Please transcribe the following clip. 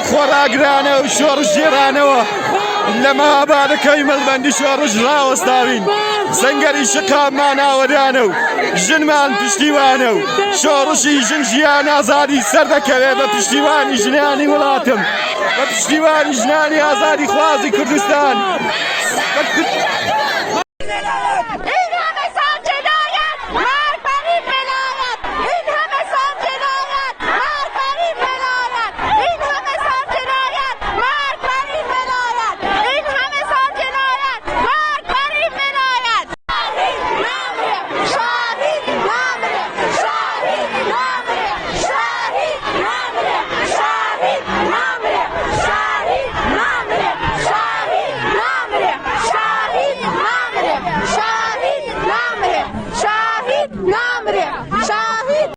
خۆراگرانە و شۆڕش جێرانەوە لەما ئابادەکەی مەڵبەندی شۆڕش ڕاوەستاوین سەنگەری شقاممان ئاوەدانە و ژنمان پشتیوانە و شۆڕشی ژن ژیان ئازادی سەردەکەوێ بە پشتیوانی ژنانی وڵاتم بە پشتیوانی ژنانی ئازادی خوازی کوردستان